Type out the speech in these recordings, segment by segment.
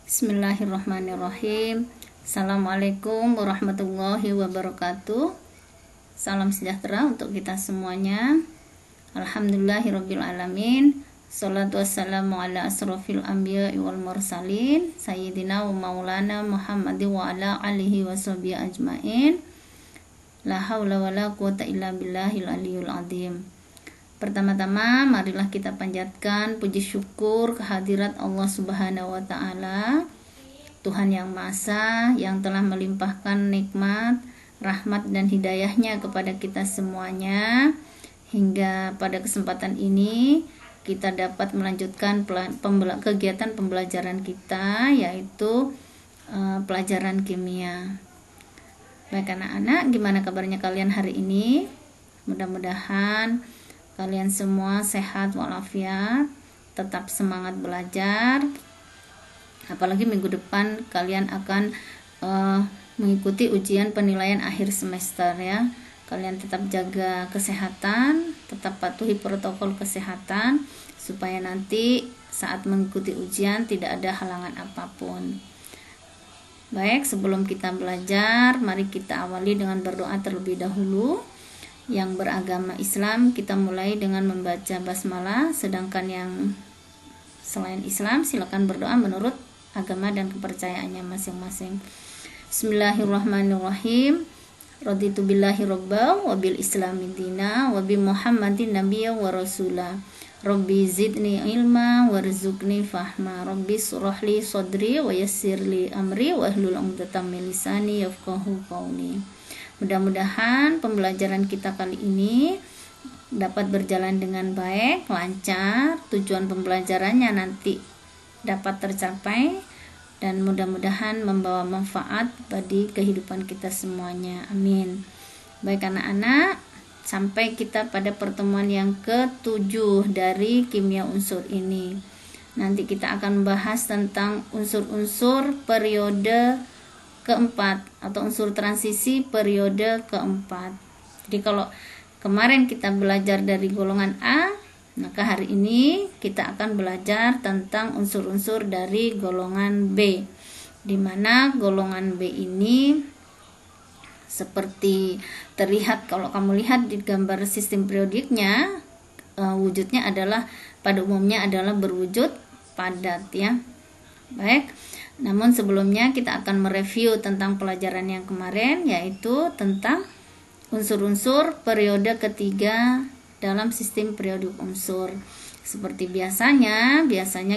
Bismillahirrahmanirrahim. Assalamualaikum warahmatullahi wabarakatuh. Salam sejahtera untuk kita semuanya. Alhamdulillahirrabbilalamin. Salatu wassalamu ala asrofil anbiya wal mursalin Sayyidina wa maulana Muhammadin wa ala alihi wa sahbihi ajmain. La hawla wa la quwata illa billahil aliyul azim. Pertama-tama marilah kita panjatkan puji syukur kehadirat Allah Subhanahu wa taala, Tuhan yang Maha Esa, yang telah melimpahkan nikmat, rahmat dan hidayahnya kepada kita semuanya, hingga pada kesempatan ini kita dapat melanjutkan kegiatan pembelajaran kita, yaitu pelajaran kimia. Baik anak-anak, gimana kabarnya kalian hari ini? Mudah-mudahan kalian semua sehat walafiat, tetap semangat belajar. Apalagi minggu depan kalian akan mengikuti ujian penilaian akhir semester ya. Kalian tetap jaga kesehatan, tetap patuhi protokol kesehatan supaya nanti saat mengikuti ujian tidak ada halangan apapun. Baik, sebelum kita belajar, mari kita awali dengan berdoa terlebih dahulu. Yang beragama Islam kita mulai dengan membaca basmalah, sedangkan yang selain Islam silakan berdoa menurut agama dan kepercayaannya masing-masing. Bismillahirrahmanirrahim. Raditu billahi robba wa bil islami dina wa bi muhammadin nabiyya wa rasula. Rabbi zidni ilma warzuqni fahma. Rabbi surahli sadri wa yassirli amri wa ahlul 'uqdatam min lisani yafqahu qawli. Mudah-mudahan pembelajaran kita kali ini dapat berjalan dengan baik, lancar, tujuan pembelajarannya nanti dapat tercapai, dan mudah-mudahan membawa manfaat bagi kehidupan kita semuanya. Amin. Baik anak-anak, sampai kita pada pertemuan yang ke-7 dari kimia unsur ini. Nanti kita akan membahas tentang unsur-unsur periode keempat atau unsur transisi periode keempat. Jadi kalau kemarin kita belajar dari golongan A, maka hari ini kita akan belajar tentang unsur-unsur dari golongan B, di mana golongan B ini seperti terlihat, kalau kamu lihat di gambar sistem periodiknya, wujudnya adalah pada umumnya adalah berwujud padat ya. Baik, namun sebelumnya kita akan mereview tentang pelajaran yang kemarin, yaitu tentang unsur-unsur periode ketiga dalam sistem periodik unsur. Seperti biasanya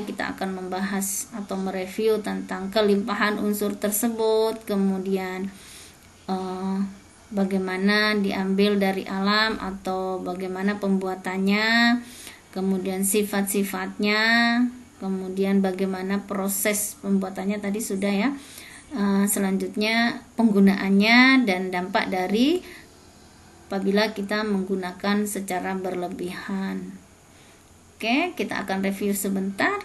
kita akan membahas atau mereview tentang kelimpahan unsur tersebut, kemudian bagaimana diambil dari alam atau bagaimana pembuatannya, kemudian sifat-sifatnya, kemudian bagaimana proses pembuatannya tadi sudah ya. Selanjutnya penggunaannya dan dampak dari apabila kita menggunakan secara berlebihan. Oke, kita akan review sebentar.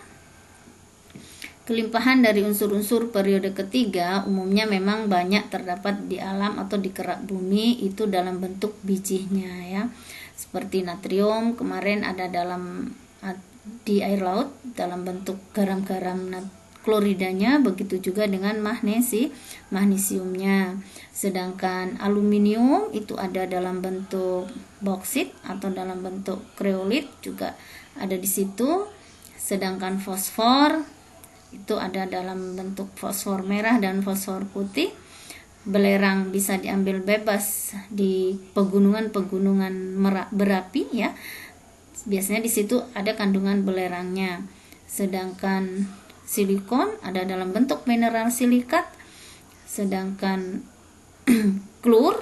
Kelimpahan dari unsur-unsur periode ketiga umumnya memang banyak terdapat di alam atau di kerak bumi, itu dalam bentuk bijinya ya. Seperti natrium kemarin ada di air laut dalam bentuk garam-garam kloridanya, begitu juga dengan magnesiumnya. Sedangkan aluminium itu ada dalam bentuk boksit atau dalam bentuk kreolit juga ada di situ. Sedangkan fosfor itu ada dalam bentuk fosfor merah dan fosfor putih. Belerang bisa diambil bebas di pegunungan-pegunungan berapi ya. Biasanya di situ ada kandungan belerangnya. Sedangkan silikon ada dalam bentuk mineral silikat. Sedangkan klor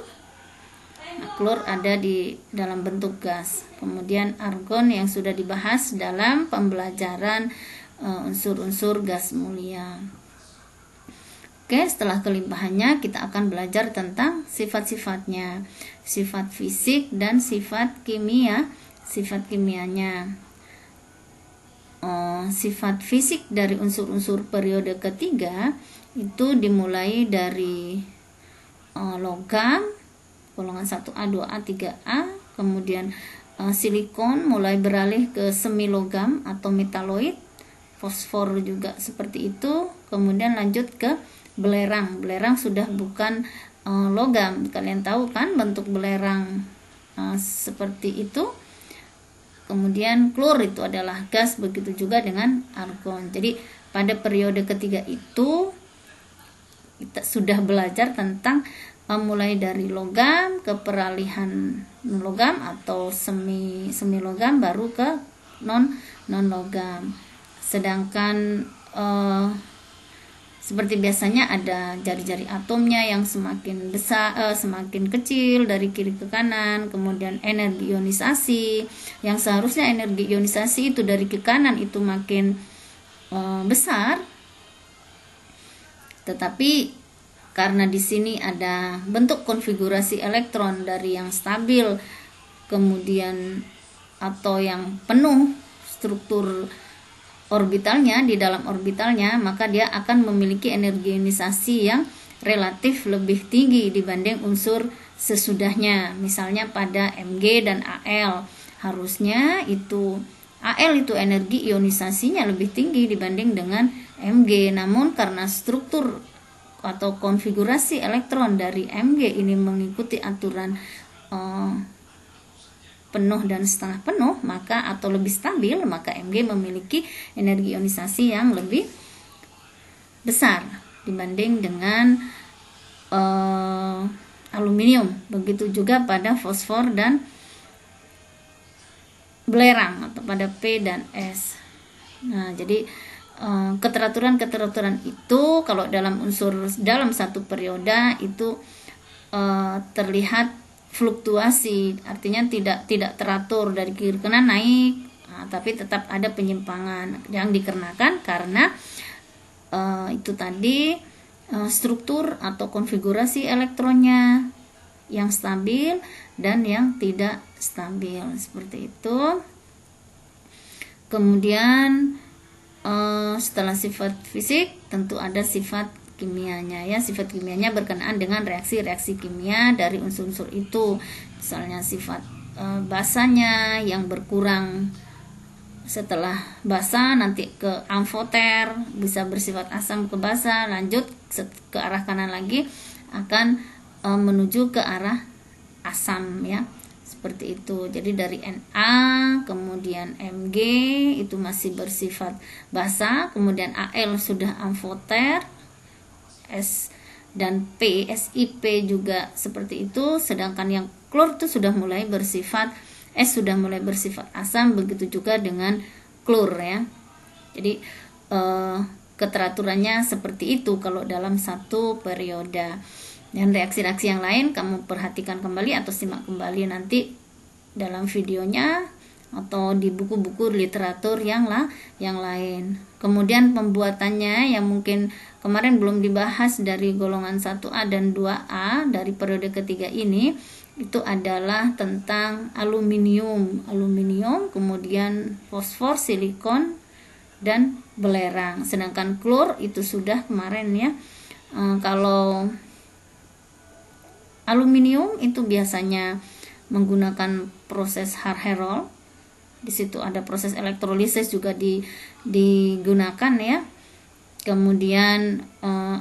ada di dalam bentuk gas. Kemudian argon yang sudah dibahas dalam pembelajaran unsur-unsur gas mulia. Oke, setelah kelimpahannya kita akan belajar tentang sifat-sifatnya, sifat fisik dan sifat kimia. Sifat kimianya, sifat fisik dari unsur-unsur periode ketiga itu dimulai dari logam golongan 1A, 2A, 3A, kemudian silikon mulai beralih ke semi logam atau metaloid, fosfor juga seperti itu, kemudian lanjut ke belerang. Belerang sudah bukan logam. Kalian tahu kan bentuk belerang seperti itu. Kemudian klor itu adalah gas, begitu juga dengan argon. Jadi pada periode ketiga itu kita sudah belajar tentang mulai dari logam ke peralihan logam atau semi logam, baru ke non logam. Sedangkan seperti biasanya ada jari-jari atomnya yang semakin besar, semakin kecil dari kiri ke kanan. Kemudian energi ionisasi, yang seharusnya energi ionisasi itu dari ke kanan itu makin besar, tetapi karena di sini ada bentuk konfigurasi elektron dari yang stabil kemudian atau yang penuh struktur orbitalnya, di dalam orbitalnya, maka dia akan memiliki energi ionisasi yang relatif lebih tinggi dibanding unsur sesudahnya. Misalnya pada Mg dan Al, harusnya itu Al itu energi ionisasinya lebih tinggi dibanding dengan Mg, namun karena struktur atau konfigurasi elektron dari Mg ini mengikuti aturan penuh dan setengah penuh, maka atau lebih stabil, maka Mg memiliki energi ionisasi yang lebih besar dibanding dengan aluminium. Begitu juga pada fosfor dan belerang atau pada P dan S. Nah, jadi keteraturan itu kalau dalam unsur dalam satu periode itu terlihat fluktuasi, artinya tidak teratur dari kiri ke kanan naik, tapi tetap ada penyimpangan yang dikarenakan karena itu tadi struktur atau konfigurasi elektronnya yang stabil dan yang tidak stabil, seperti itu. Kemudian setelah sifat fisik tentu ada sifat kimianya ya. Sifat kimianya berkenaan dengan reaksi-reaksi kimia dari unsur-unsur itu. Misalnya sifat basanya yang berkurang setelah basa nanti ke amfoter, bisa bersifat asam ke basa, lanjut ke arah kanan lagi akan menuju ke arah asam ya. Seperti itu. Jadi dari Na kemudian Mg itu masih bersifat basa, kemudian Al sudah amfoter, S dan P, SiP juga seperti itu, sedangkan yang klor itu sudah mulai bersifat S, sudah mulai bersifat asam, begitu juga dengan klor ya. Jadi keteraturannya seperti itu kalau dalam satu periode. Dan reaksi-reaksi yang lain kamu perhatikan kembali atau simak kembali nanti dalam videonya atau di buku-buku literatur yang lain. Kemudian pembuatannya yang mungkin kemarin belum dibahas dari golongan 1A dan 2A dari periode ketiga ini, itu adalah tentang aluminium, kemudian fosfor, silikon, dan belerang. Sedangkan klor itu sudah kemarin ya. Kalau aluminium itu biasanya menggunakan proses Hart-Heroult. Di situ ada proses elektrolisis juga digunakan ya. Kemudian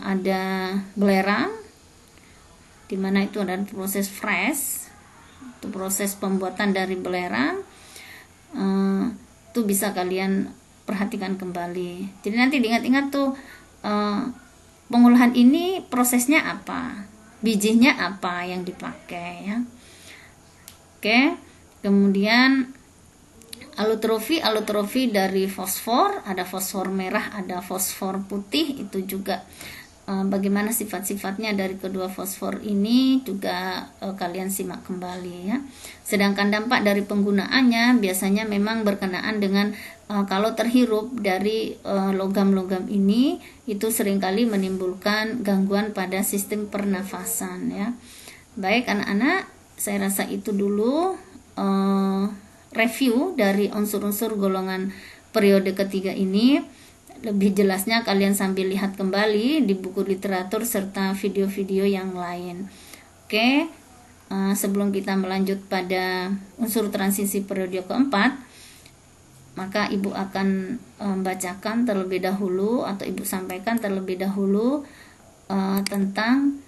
ada belerang, di mana itu ada proses Fries, itu proses pembuatan dari belerang. Itu bisa kalian perhatikan kembali. Jadi nanti diingat-ingat tuh pengolahan ini prosesnya apa, bijinya apa yang dipakai ya. Oke, kemudian alutrofi dari fosfor, ada fosfor merah, ada fosfor putih, itu juga bagaimana sifat-sifatnya dari kedua fosfor ini juga kalian simak kembali ya. Sedangkan dampak dari penggunaannya biasanya memang berkenaan dengan kalau terhirup dari logam-logam ini itu seringkali menimbulkan gangguan pada sistem pernafasan ya. Baik anak-anak, saya rasa itu dulu review dari unsur-unsur golongan periode ketiga ini. Lebih jelasnya kalian sambil lihat kembali di buku literatur serta video-video yang lain. Oke, sebelum kita melanjut pada unsur transisi periode keempat, maka ibu akan membacakan terlebih dahulu atau ibu sampaikan terlebih dahulu tentang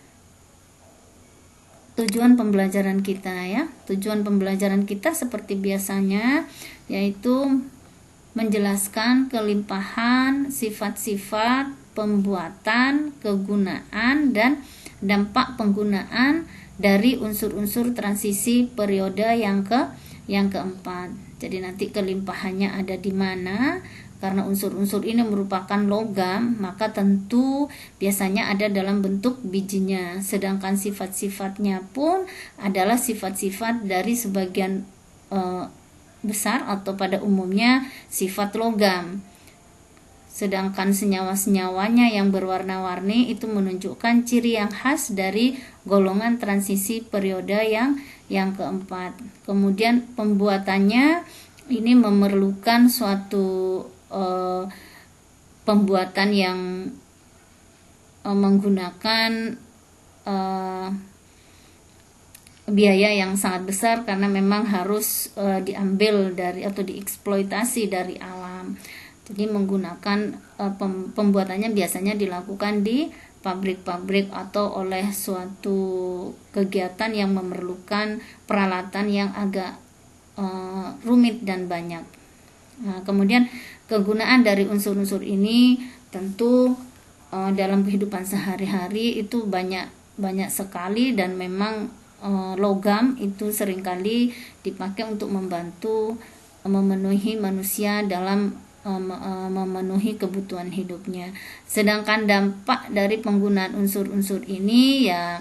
tujuan pembelajaran kita ya. Tujuan pembelajaran kita seperti biasanya yaitu menjelaskan kelimpahan sifat-sifat pembuatan, kegunaan dan dampak penggunaan dari unsur-unsur transisi periode yang keempat. Jadi nanti kelimpahannya ada di mana? Karena unsur-unsur ini merupakan logam, maka tentu biasanya ada dalam bentuk bijinya. Sedangkan sifat-sifatnya pun adalah sifat-sifat dari sebagian besar atau pada umumnya sifat logam. Sedangkan senyawa-senyawanya yang berwarna-warni itu menunjukkan ciri yang khas dari golongan transisi periode yang keempat. Kemudian pembuatannya ini memerlukan suatu pembuatan yang menggunakan biaya yang sangat besar karena memang harus diambil dari atau dieksploitasi dari alam. Jadi menggunakan pembuatannya biasanya dilakukan di pabrik-pabrik atau oleh suatu kegiatan yang memerlukan peralatan yang agak rumit dan banyak. Nah, kemudian kegunaan dari unsur-unsur ini tentu dalam kehidupan sehari-hari itu banyak sekali dan memang logam itu seringkali dipakai untuk membantu memenuhi manusia dalam memenuhi kebutuhan hidupnya. Sedangkan dampak dari penggunaan unsur-unsur ini ya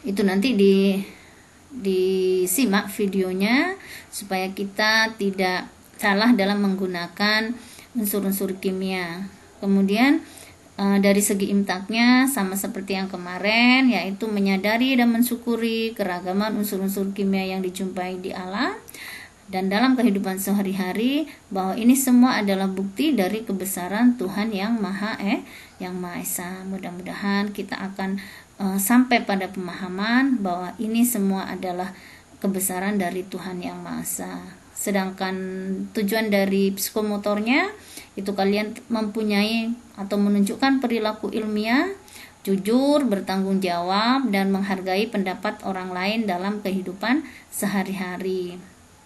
itu nanti disimak videonya supaya kita tidak salah dalam menggunakan unsur-unsur kimia. Kemudian dari segi imtaknya sama seperti yang kemarin, yaitu menyadari dan mensyukuri keragaman unsur-unsur kimia yang dijumpai di alam dan dalam kehidupan sehari-hari, bahwa ini semua adalah bukti dari kebesaran Tuhan yang Maha Esa. Mudah-mudahan kita akan sampai pada pemahaman bahwa ini semua adalah kebesaran dari Tuhan yang Maha Esa. Sedangkan tujuan dari psikomotornya itu kalian mempunyai atau menunjukkan perilaku ilmiah, jujur, bertanggung jawab, dan menghargai pendapat orang lain dalam kehidupan sehari-hari.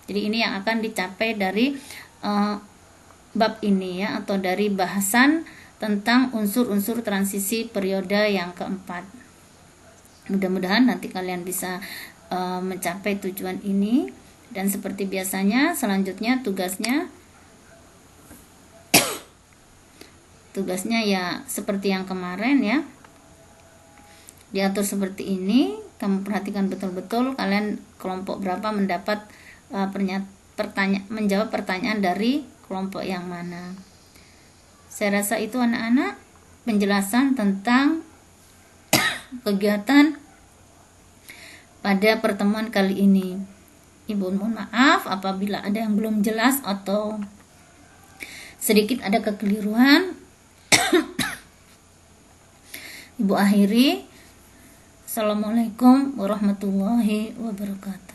Jadi ini yang akan dicapai dari bab ini ya, atau dari bahasan tentang unsur-unsur transisi periode yang keempat. Mudah-mudahan nanti kalian bisa mencapai tujuan ini. Dan seperti biasanya selanjutnya tugasnya ya seperti yang kemarin ya, diatur seperti ini. Kamu perhatikan betul-betul kalian kelompok berapa mendapat menjawab pertanyaan dari kelompok yang mana. Saya rasa itu anak-anak penjelasan tentang kegiatan pada pertemuan kali ini. Ibu mohon maaf apabila ada yang belum jelas atau sedikit ada kekeliruan. Ibu akhiri. Assalamualaikum warahmatullahi wabarakatuh.